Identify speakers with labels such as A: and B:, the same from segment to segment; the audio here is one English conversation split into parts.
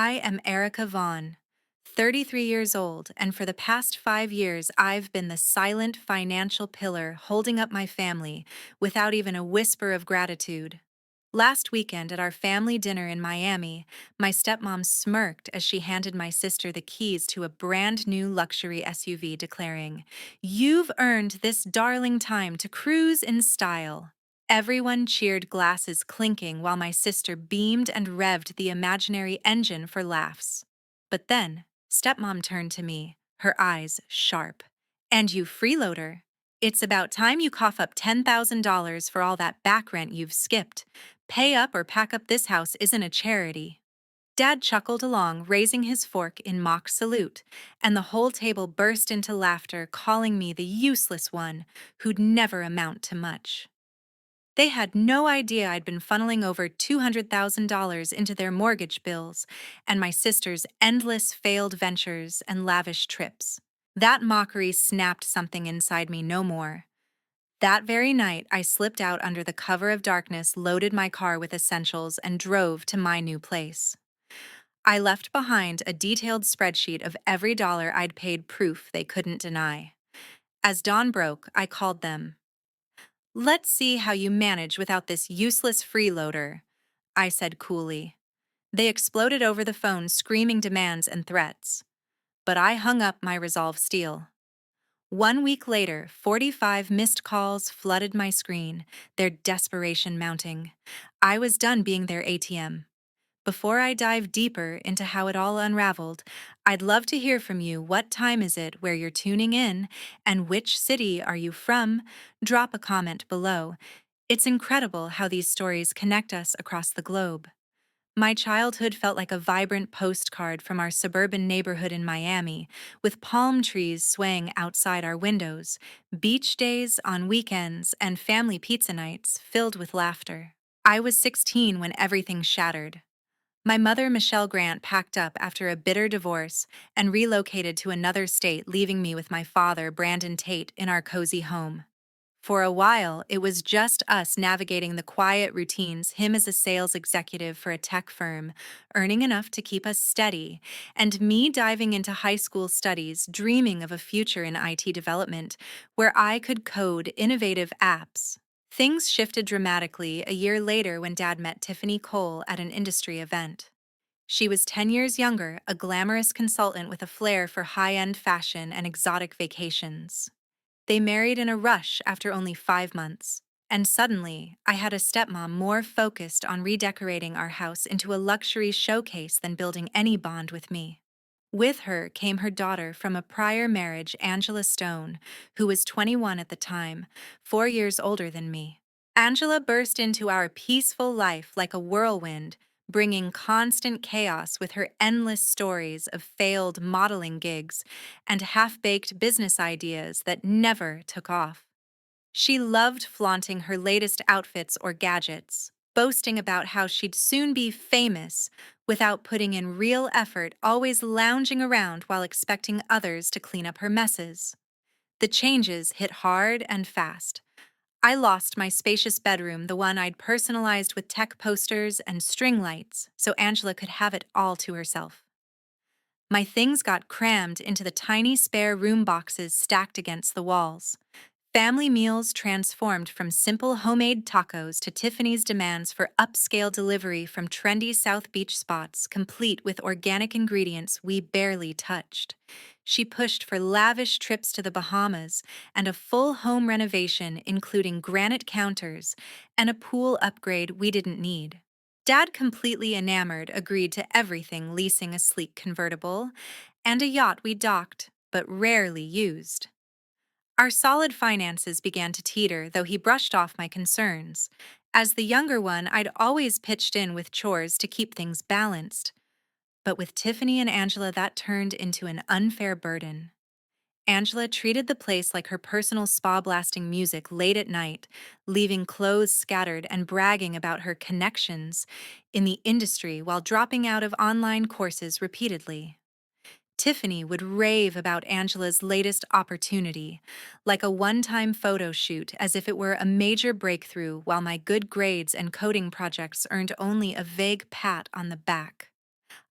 A: I am Erica Vaughn, 33 years old, and for the past 5 years, I've been the silent financial pillar holding up my family without even a whisper of gratitude. Last weekend at our family dinner in Miami, my stepmom smirked as she handed my sister the keys to a brand new luxury SUV, declaring, "You've earned this darling time to cruise in style." Everyone cheered, glasses clinking, while my sister beamed and revved the imaginary engine for laughs. But then, stepmom turned to me, her eyes sharp. "And you freeloader, it's about time you cough up $10,000 for all that back rent you've skipped. Pay up or pack up, this house isn't a charity." Dad chuckled along, raising his fork in mock salute, and the whole table burst into laughter, calling me the useless one who'd never amount to much. They had no idea I'd been funneling over $200,000 into their mortgage bills and my sister's endless failed ventures and lavish trips. That mockery snapped something inside me no more. That very night, I slipped out under the cover of darkness, loaded my car with essentials, and drove to my new place. I left behind a detailed spreadsheet of every dollar I'd paid, proof they couldn't deny. As dawn broke, I called them. "Let's see how you manage without this useless freeloader," I said coolly. They exploded over the phone, screaming demands and threats. But I hung up my resolve steel. 1 week later, 45 missed calls flooded my screen, their desperation mounting. I was done being their ATM. Before I dive deeper into how it all unraveled, I'd love to hear from you. What time is it where you're tuning in, and which city are you from? Drop a comment below. It's incredible how these stories connect us across the globe. My childhood felt like a vibrant postcard from our suburban neighborhood in Miami, with palm trees swaying outside our windows, beach days on weekends, and family pizza nights filled with laughter. I was 16 when everything shattered. My mother, Michelle Grant, packed up after a bitter divorce and relocated to another state, leaving me with my father, Brandon Tate, in our cozy home. For a while, it was just us navigating the quiet routines, him as a sales executive for a tech firm, earning enough to keep us steady, and me diving into high school studies, dreaming of a future in IT development where I could code innovative apps. Things shifted dramatically a year later when Dad met Tiffany Cole at an industry event. She was 10 years younger, a glamorous consultant with a flair for high-end fashion and exotic vacations. They married in a rush after only 5 months. And suddenly, I had a stepmom more focused on redecorating our house into a luxury showcase than building any bond with me. With her came her daughter from a prior marriage, Angela Stone, who was 21 at the time, 4 years older than me. Angela burst into our peaceful life like a whirlwind, bringing constant chaos with her endless stories of failed modeling gigs and half-baked business ideas that never took off. She loved flaunting her latest outfits or gadgets, boasting about how she'd soon be famous without putting in real effort, always lounging around while expecting others to clean up her messes. The changes hit hard and fast. I lost my spacious bedroom, the one I'd personalized with tech posters and string lights, so Angela could have it all to herself. My things got crammed into the tiny spare room boxes stacked against the walls. Family meals transformed from simple homemade tacos to Tiffany's demands for upscale delivery from trendy South Beach spots, complete with organic ingredients we barely touched. She pushed for lavish trips to the Bahamas and a full home renovation, including granite counters and a pool upgrade we didn't need. Dad, completely enamored, agreed to everything, leasing a sleek convertible and a yacht we docked but rarely used. Our solid finances began to teeter, though he brushed off my concerns. As the younger one, I'd always pitched in with chores to keep things balanced. But with Tiffany and Angela, that turned into an unfair burden. Angela treated the place like her personal spa, blasting music late at night, leaving clothes scattered and bragging about her connections in the industry while dropping out of online courses repeatedly. Tiffany would rave about Angela's latest opportunity, like a one-time photo shoot, as if it were a major breakthrough, while my good grades and coding projects earned only a vague pat on the back.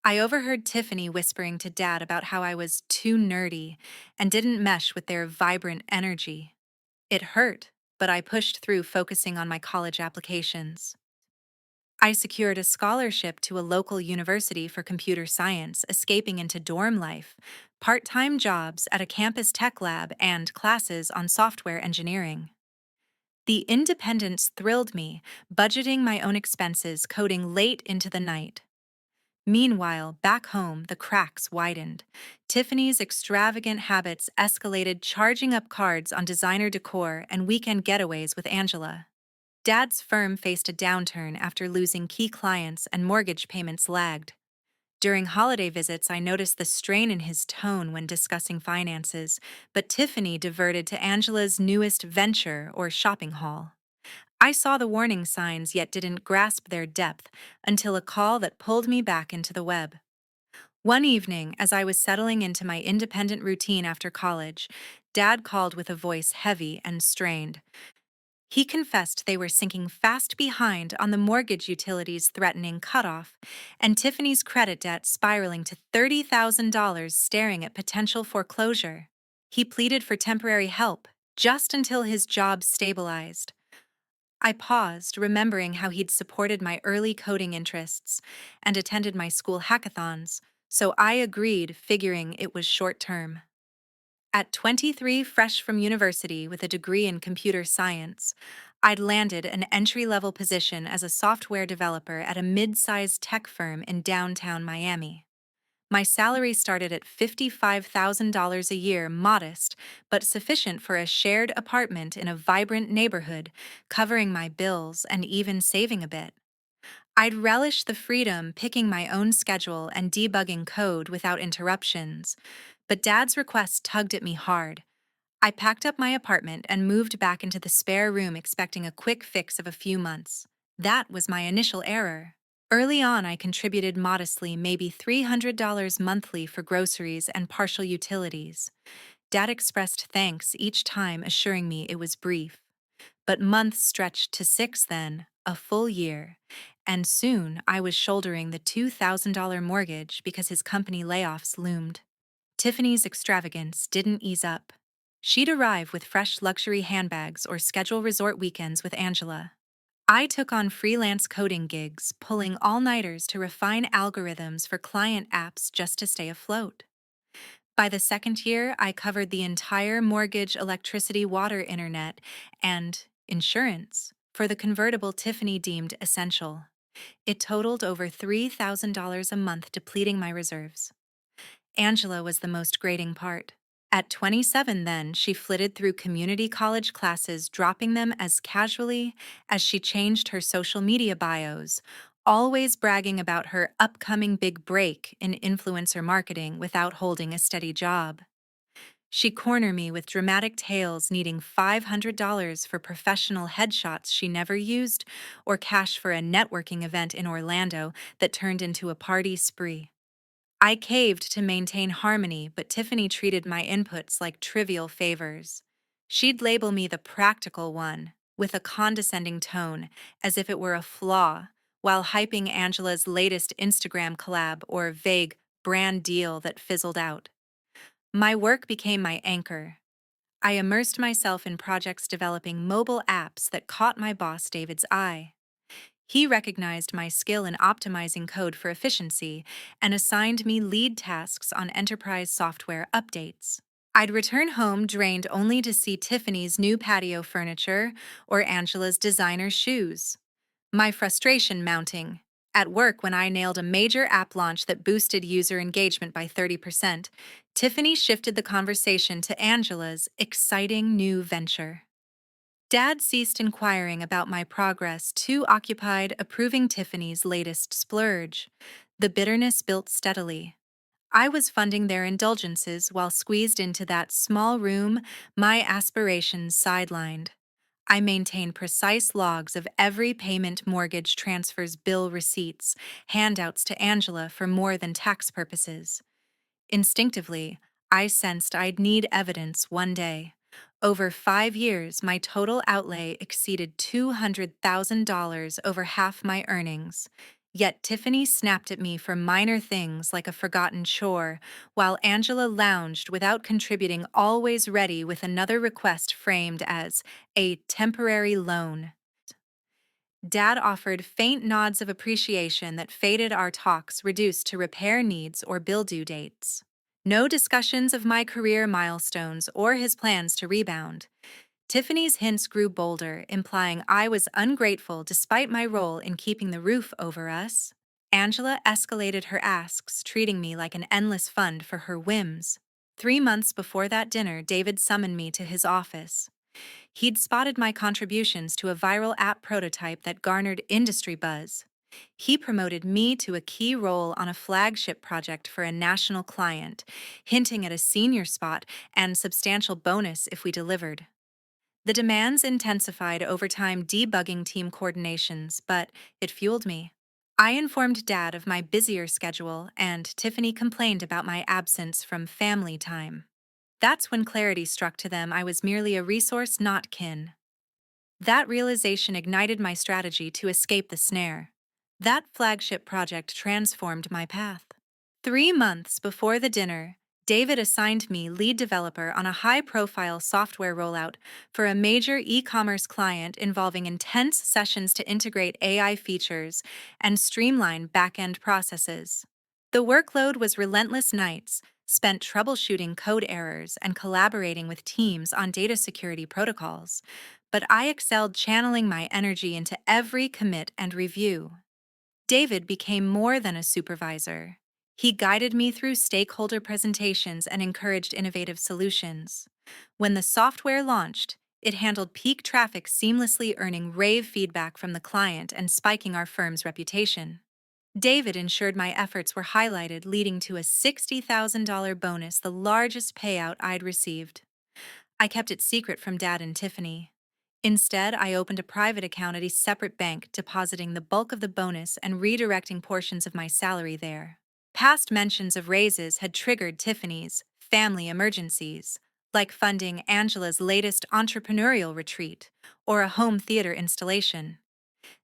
A: I overheard Tiffany whispering to Dad about how I was too nerdy and didn't mesh with their vibrant energy. It hurt, but I pushed through focusing on my college applications. I secured a scholarship to a local university for computer science, escaping into dorm life, part time jobs at a campus tech lab, and classes on software engineering. The independence thrilled me, budgeting my own expenses, coding late into the night. Meanwhile, back home, the cracks widened. Tiffany's extravagant habits escalated, charging up cards on designer decor and weekend getaways with Angela. Dad's firm faced a downturn after losing key clients and mortgage payments lagged. During holiday visits, I noticed the strain in his tone when discussing finances, but Tiffany diverted to Angela's newest venture or shopping haul. I saw the warning signs yet didn't grasp their depth until a call that pulled me back into the web. One evening, as I was settling into my independent routine after college, Dad called with a voice heavy and strained. He confessed they were sinking fast behind on the mortgage utilities threatening cutoff, and Tiffany's credit debt spiraling to $30,000 staring at potential foreclosure. He pleaded for temporary help, just until his job stabilized. I paused, remembering how he'd supported my early coding interests and attended my school hackathons, so I agreed, figuring it was short term. At 23, fresh from university with a degree in computer science, I'd landed an entry level position as a software developer at a mid sized tech firm in downtown Miami. My salary started at $55,000 a year, modest, but sufficient for a shared apartment in a vibrant neighborhood, covering my bills and even saving a bit. I'd relish the freedom picking my own schedule and debugging code without interruptions, but Dad's request tugged at me hard. I packed up my apartment and moved back into the spare room expecting a quick fix of a few months. That was my initial error. Early on, I contributed modestly, maybe $300 monthly for groceries and partial utilities. Dad expressed thanks each time, assuring me it was brief. But months stretched to 6 then, a full year, and soon I was shouldering the $2,000 mortgage because his company layoffs loomed. Tiffany's extravagance didn't ease up. She'd arrive with fresh luxury handbags or schedule resort weekends with Angela. I took on freelance coding gigs, pulling all-nighters to refine algorithms for client apps just to stay afloat. By the second year, I covered the entire mortgage, electricity, water, internet, and insurance for the convertible Tiffany deemed essential. It totaled over $3,000 a month, depleting my reserves. Angela was the most grating part. At 27, then, she flitted through community college classes, dropping them as casually as she changed her social media bios, always bragging about her upcoming big break in influencer marketing without holding a steady job. She cornered me with dramatic tales needing $500 for professional headshots she never used or cash for a networking event in Orlando that turned into a party spree. I caved to maintain harmony, but Tiffany treated my inputs like trivial favors. She'd label me the practical one, with a condescending tone, as if it were a flaw, while hyping Angela's latest Instagram collab or vague brand deal that fizzled out. My work became my anchor. I immersed myself in projects developing mobile apps that caught my boss David's eye. He recognized my skill in optimizing code for efficiency and assigned me lead tasks on enterprise software updates. I'd return home drained only to see Tiffany's new patio furniture or Angela's designer shoes. My frustration mounting. At work, when I nailed a major app launch that boosted user engagement by 30%, Tiffany shifted the conversation to Angela's exciting new venture. Dad ceased inquiring about my progress, too occupied approving Tiffany's latest splurge. The bitterness built steadily. I was funding their indulgences while squeezed into that small room, my aspirations sidelined. I maintained precise logs of every payment, mortgage transfers, bill receipts, handouts to Angela for more than tax purposes. Instinctively, I sensed I'd need evidence one day. Over 5 years, my total outlay exceeded $200,000, over half my earnings. Yet Tiffany snapped at me for minor things like a forgotten chore, while Angela lounged without contributing, always ready with another request framed as a temporary loan. Dad offered faint nods of appreciation that faded our talks reduced to repair needs or bill due dates. No discussions of my career milestones or his plans to rebound. Tiffany's hints grew bolder, implying I was ungrateful despite my role in keeping the roof over us. Angela escalated her asks, treating me like an endless fund for her whims. 3 months before that dinner, David summoned me to his office. He'd spotted my contributions to a viral app prototype that garnered industry buzz. He promoted me to a key role on a flagship project for a national client, hinting at a senior spot and substantial bonus if we delivered. The demands intensified over time debugging team coordinations, but it fueled me. I informed Dad of my busier schedule, and Tiffany complained about my absence from family time. That's when clarity struck to them. I was merely a resource, not kin. That realization ignited my strategy to escape the snare. That flagship project transformed my path. 3 months before the dinner, David assigned me lead developer on a high-profile software rollout for a major e-commerce client involving intense sessions to integrate AI features and streamline back-end processes. The workload was relentless nights, spent troubleshooting code errors and collaborating with teams on data security protocols, but I excelled channeling my energy into every commit and review. David became more than a supervisor. He guided me through stakeholder presentations and encouraged innovative solutions. When the software launched, it handled peak traffic seamlessly, earning rave feedback from the client and spiking our firm's reputation. David ensured my efforts were highlighted, leading to a $60,000 bonus, the largest payout I'd received. I kept it secret from Dad and Tiffany. Instead, I opened a private account at a separate bank, depositing the bulk of the bonus and redirecting portions of my salary there. Past mentions of raises had triggered Tiffany's family emergencies, like funding Angela's latest entrepreneurial retreat or a home theater installation.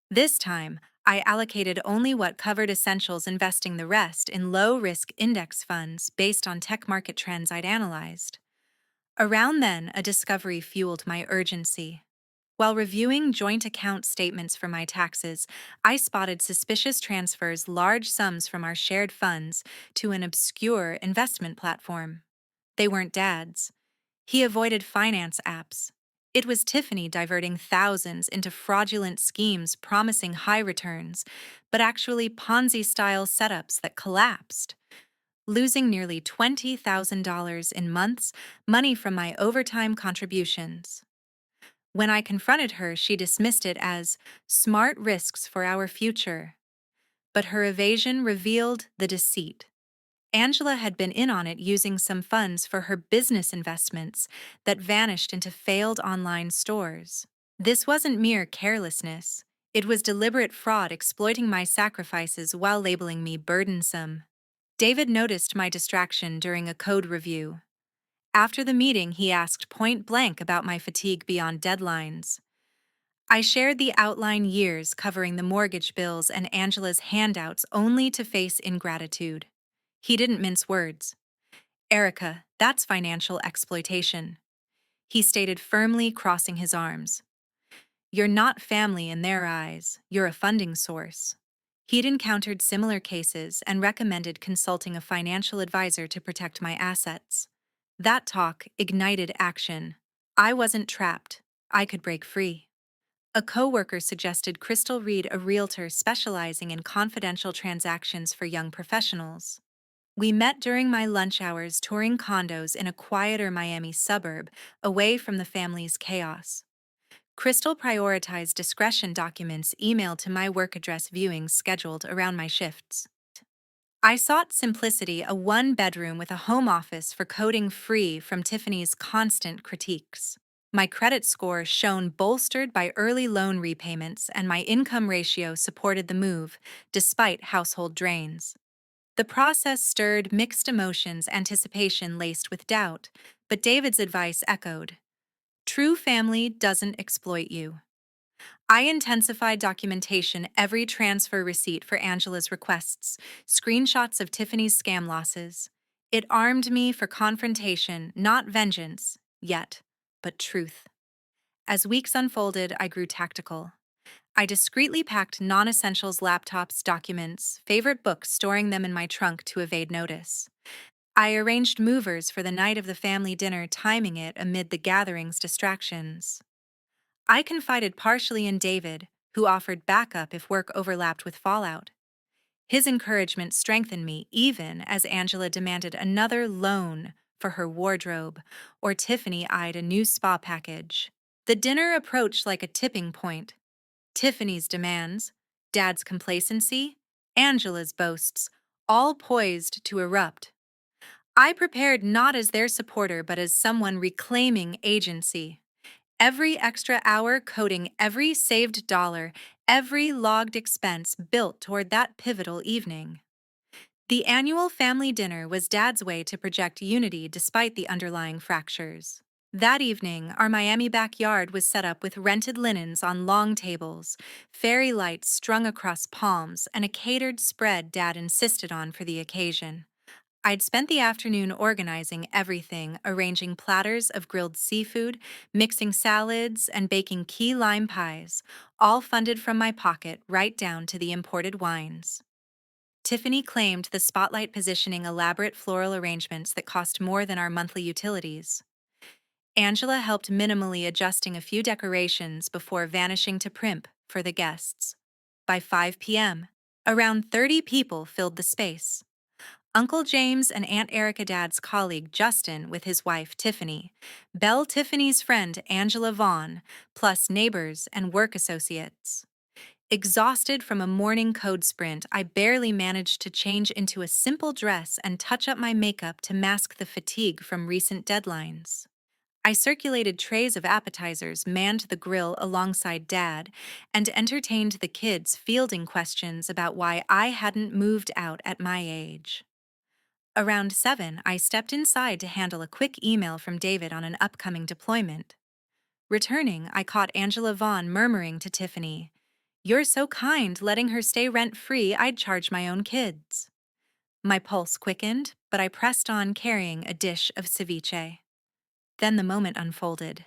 A: This time, I allocated only what covered essentials, investing the rest in low-risk index funds based on tech market trends I'd analyzed. Around then, a discovery fueled my urgency. While reviewing joint account statements for my taxes, I spotted suspicious transfers, large sums from our shared funds to an obscure investment platform. They weren't Dad's. He avoided finance apps. It was Tiffany diverting thousands into fraudulent schemes promising high returns, but actually Ponzi-style setups that collapsed. Losing nearly $20,000 in months, money from my overtime contributions. When I confronted her, she dismissed it as smart risks for our future. But her evasion revealed the deceit. Angela had been in on it, using some funds for her business investments that vanished into failed online stores. This wasn't mere carelessness. It was deliberate fraud, exploiting my sacrifices while labeling me burdensome. David noticed my distraction during a code review. After the meeting, he asked point blank about my fatigue beyond deadlines. I shared the outline, years covering the mortgage bills and Angela's handouts, only to face ingratitude. He didn't mince words. "Erica, that's financial exploitation," he stated firmly, crossing his arms. "You're not family in their eyes, you're a funding source." He'd encountered similar cases and recommended consulting a financial advisor to protect my assets. That talk ignited action. I wasn't trapped. I could break free. A coworker suggested Crystal Reed, a realtor specializing in confidential transactions for young professionals. We met during my lunch hours, touring condos in a quieter Miami suburb, away from the family's chaos. Crystal prioritized discretion, documents emailed to my work address, viewings scheduled around my shifts. I sought simplicity, a one-bedroom with a home office for coding, free from Tiffany's constant critiques. My credit score shone, bolstered by early loan repayments, and my income ratio supported the move, despite household drains. The process stirred mixed emotions, anticipation laced with doubt, but David's advice echoed. True family doesn't exploit you. I intensified documentation every transfer receipt for Angela's requests, screenshots of Tiffany's scam losses. It armed me for confrontation, not vengeance, yet, but truth. As weeks unfolded, I grew tactical. I discreetly packed non essentials, laptops, documents, favorite books, storing them in my trunk to evade notice. I arranged movers for the night of the family dinner, timing it amid the gathering's distractions. I confided partially in David, who offered backup if work overlapped with fallout. His encouragement strengthened me even as Angela demanded another loan for her wardrobe, or Tiffany eyed a new spa package. The dinner approached like a tipping point. Tiffany's demands, Dad's complacency, Angela's boasts, all poised to erupt. I prepared not as their supporter but as someone reclaiming agency. Every extra hour coding every saved dollar, every logged expense built toward that pivotal evening. The annual family dinner was Dad's way to project unity despite the underlying fractures. That evening, our Miami backyard was set up with rented linens on long tables, fairy lights strung across palms, and a catered spread Dad insisted on for the occasion. I'd spent the afternoon organizing everything, arranging platters of grilled seafood, mixing salads, and baking key lime pies, all funded from my pocket right down to the imported wines. Tiffany claimed the spotlight positioning elaborate floral arrangements that cost more than our monthly utilities. Angela helped minimally adjusting a few decorations before vanishing to primp for the guests. By 5 p.m., around 30 people filled the space. Uncle James and Aunt Erica, Dad's colleague Justin with his wife Tiffany, Belle Tiffany's friend Angela Vaughn, plus neighbors and work associates. Exhausted from a morning code sprint, I barely managed to change into a simple dress and touch up my makeup to mask the fatigue from recent deadlines. I circulated trays of appetizers, manned the grill alongside Dad, and entertained the kids fielding questions about why I hadn't moved out at my age. Around 7, I stepped inside to handle a quick email from David on an upcoming deployment. Returning, I caught Angela Vaughn murmuring to Tiffany, "You're so kind letting her stay rent-free, I'd charge my own kids." My pulse quickened, but I pressed on carrying a dish of ceviche. Then the moment unfolded.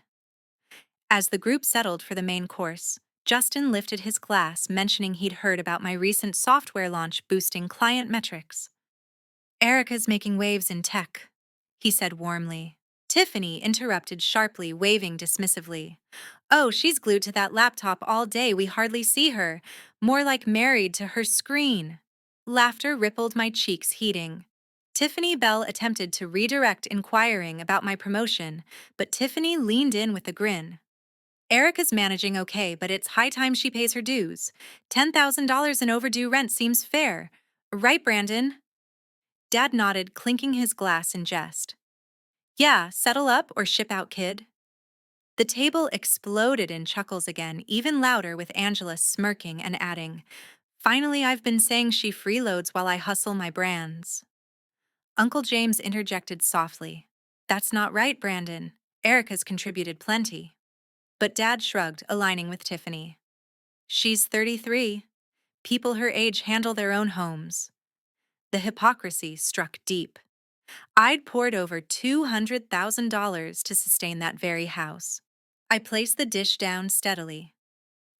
A: As the group settled for the main course, Justin lifted his glass, mentioning he'd heard about my recent software launch boosting client metrics. "Erica's making waves in tech," he said warmly. Tiffany interrupted sharply, waving dismissively. "Oh, she's glued to that laptop all day, we hardly see her. More like married to her screen." Laughter rippled my cheeks, heating. Tiffany Bell attempted to redirect, inquiring about my promotion, but Tiffany leaned in with a grin. "Erica's managing okay, but it's high time she pays her dues. $10,000 in overdue rent seems fair. Right, Brandon?" Dad nodded, clinking his glass in jest. "Yeah, settle up or ship out, kid." The table exploded in chuckles again, even louder with Angela smirking and adding, "Finally, I've been saying she freeloads while I hustle my brands." Uncle James interjected softly, "That's not right, Brandon. Erica's contributed plenty." But Dad shrugged, aligning with Tiffany. "She's 33. People her age handle their own homes." The hypocrisy struck deep. I'd poured over $200,000 to sustain that very house. I placed the dish down steadily.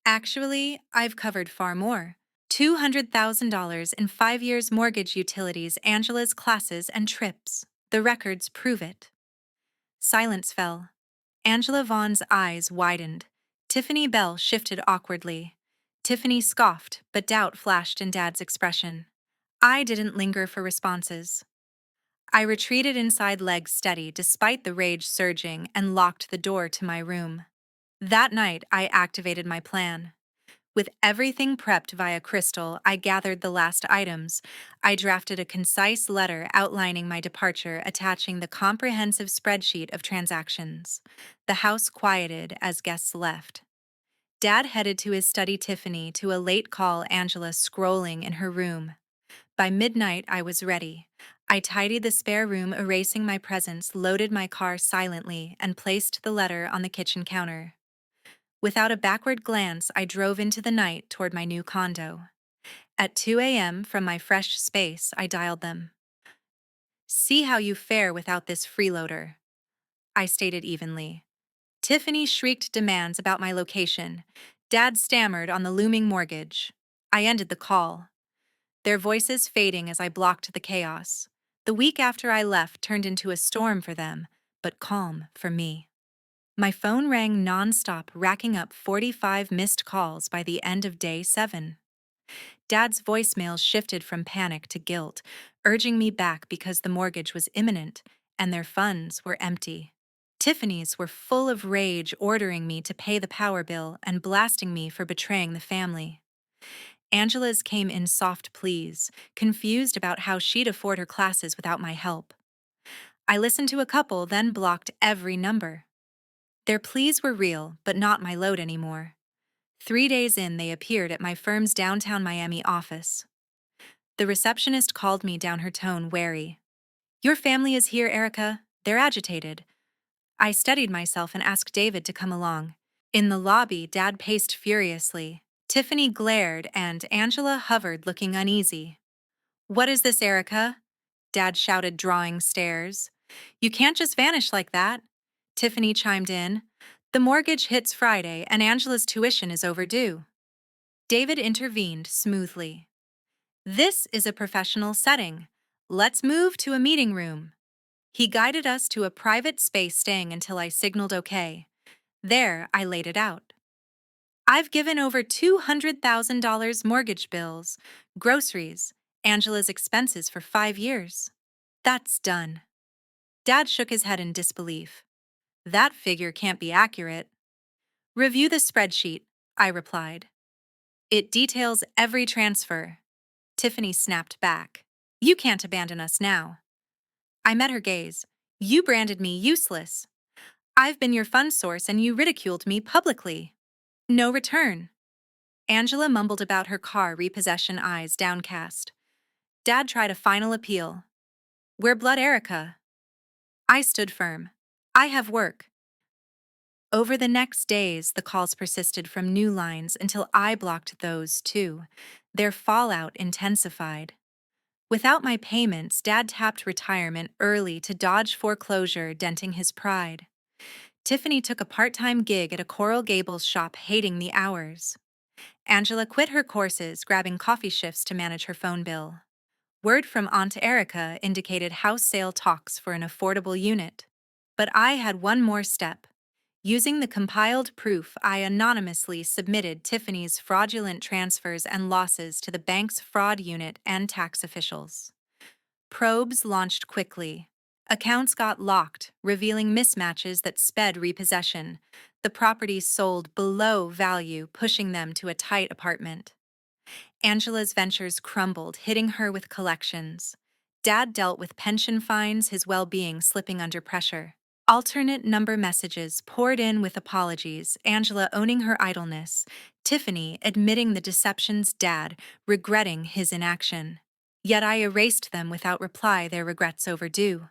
A: "Actually, I've covered far more. $200,000 in 5 years' mortgage, utilities, Angela's classes, and trips. The records prove it." Silence fell. Angela Vaughn's eyes widened. Tiffany Bell shifted awkwardly. Tiffany scoffed, but doubt flashed in Dad's expression. I didn't linger for responses. I retreated inside, legs steady despite the rage surging, and locked the door to my room. That night, I activated my plan. With everything prepped via Crystal, I gathered the last items. I drafted a concise letter outlining my departure, attaching the comprehensive spreadsheet of transactions. The house quieted as guests left. Dad headed to his study, Tiffany to a late call, Angela scrolling in her room. By midnight, I was ready. I tidied the spare room, erasing my presence, loaded my car silently, and placed the letter on the kitchen counter. Without a backward glance, I drove into the night toward my new condo. At 2 a.m., from my fresh space, I dialed them. "See how you fare without this freeloader," I stated evenly. Tiffany shrieked demands about my location. Dad stammered on the looming mortgage. I ended the call, their voices fading as I blocked the chaos. The week after I left turned into a storm for them, but calm for me. My phone rang nonstop, racking up 45 missed calls by the end of day 7. Dad's voicemail shifted from panic to guilt, urging me back because the mortgage was imminent and their funds were empty. Tiffany's were full of rage, ordering me to pay the power bill and blasting me for betraying the family. Angela's came in soft pleas, confused about how she'd afford her classes without my help. I listened to a couple, then blocked every number. Their pleas were real, but not my load anymore. 3 days in, they appeared at my firm's downtown Miami office. The receptionist called me down, her tone wary. "Your family is here, Erica. They're agitated." I steadied myself and asked David to come along. In the lobby, Dad paced furiously. Tiffany glared and Angela hovered, looking uneasy. "What is this, Erica?" Dad shouted, drawing stares. "You can't just vanish like that." Tiffany chimed in. "The mortgage hits Friday and Angela's tuition is overdue." David intervened smoothly. "This is a professional setting. Let's move to a meeting room." He guided us to a private space, staying until I signaled okay. There, I laid it out. "I've given over $200,000 mortgage bills, groceries, Angela's expenses for 5 years. That's done." Dad shook his head in disbelief. "That figure can't be accurate." "Review the spreadsheet," I replied. "It details every transfer." Tiffany snapped back. "You can't abandon us now." I met her gaze. "You branded me useless. I've been your fund source and you ridiculed me publicly. No return." Angela mumbled about her car repossession, eyes downcast. Dad tried a final appeal. "We're blood, Erica." I stood firm. "I have work." Over the next days, the calls persisted from new lines until I blocked those too. Their fallout intensified. Without my payments, Dad tapped retirement early to dodge foreclosure, denting his pride. Tiffany took a part-time gig at a Coral Gables shop, hating the hours. Angela quit her courses, grabbing coffee shifts to manage her phone bill. Word from Aunt Erica indicated house sale talks for an affordable unit. But I had one more step. Using the compiled proof, I anonymously submitted Tiffany's fraudulent transfers and losses to the bank's fraud unit and tax officials. Probes launched quickly. Accounts got locked, revealing mismatches that sped repossession. The properties sold below value, pushing them to a tight apartment. Angela's ventures crumbled, hitting her with collections. Dad dealt with pension fines, his well-being slipping under pressure. Alternate number messages poured in with apologies, Angela owning her idleness, Tiffany admitting the deceptions, Dad regretting his inaction. Yet I erased them without reply, their regrets overdue.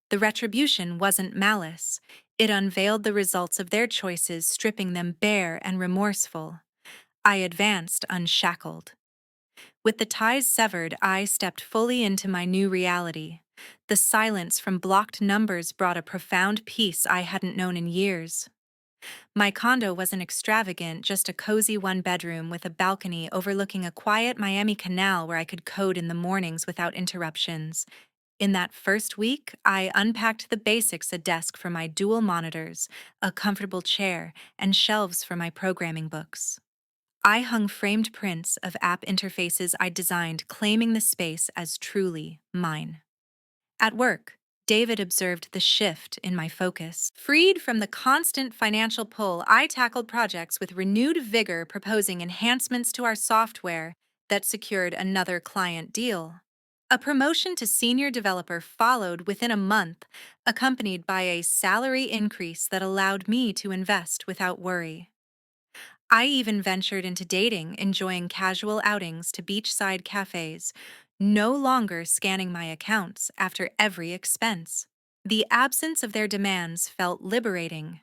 A: The retribution wasn't malice. It unveiled the results of their choices, stripping them bare and remorseful. I advanced unshackled. With the ties severed, I stepped fully into my new reality. The silence from blocked numbers brought a profound peace I hadn't known in years. My condo wasn't extravagant, just a cozy one-bedroom with a balcony overlooking a quiet Miami canal where I could code in the mornings without interruptions. In that first week, I unpacked the basics: a desk for my dual monitors, a comfortable chair, and shelves for my programming books. I hung framed prints of app interfaces I designed, claiming the space as truly mine. At work, David observed the shift in my focus. Freed from the constant financial pull, I tackled projects with renewed vigor, proposing enhancements to our software that secured another client deal. A promotion to senior developer followed within a month, accompanied by a salary increase that allowed me to invest without worry. I even ventured into dating, enjoying casual outings to beachside cafes, no longer scanning my accounts after every expense. The absence of their demands felt liberating.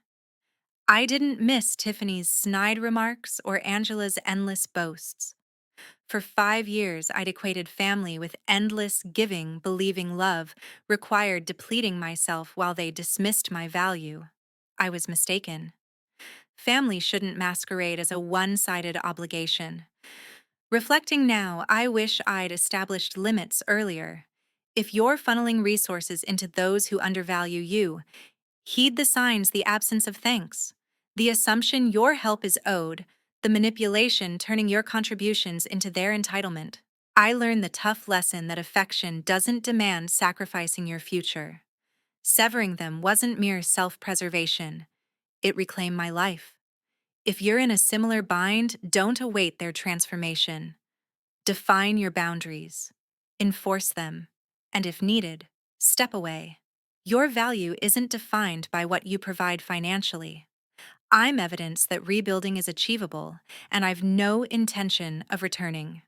A: I didn't miss Tiffany's snide remarks or Angela's endless boasts. For 5 years, I'd equated family with endless giving, believing love required depleting myself while they dismissed my value. I was mistaken. Family shouldn't masquerade as a one sided obligation. Reflecting now, I wish I'd established limits earlier. If you're funneling resources into those who undervalue you, heed the signs, the absence of thanks, the assumption your help is owed, the manipulation turning your contributions into their entitlement. I learned the tough lesson that affection doesn't demand sacrificing your future. Severing them wasn't mere self preservation, it reclaimed my life. If you're in a similar bind, don't await their transformation. Define your boundaries, enforce them, and if needed, step away. Your value isn't defined by what you provide financially. I'm evidence that rebuilding is achievable, and I've no intention of returning.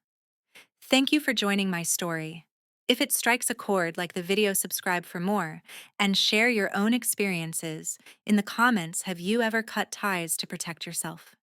A: Thank you for joining my story. If it strikes a chord, like the video, subscribe for more, and share your own experiences. In the comments, have you ever cut ties to protect yourself?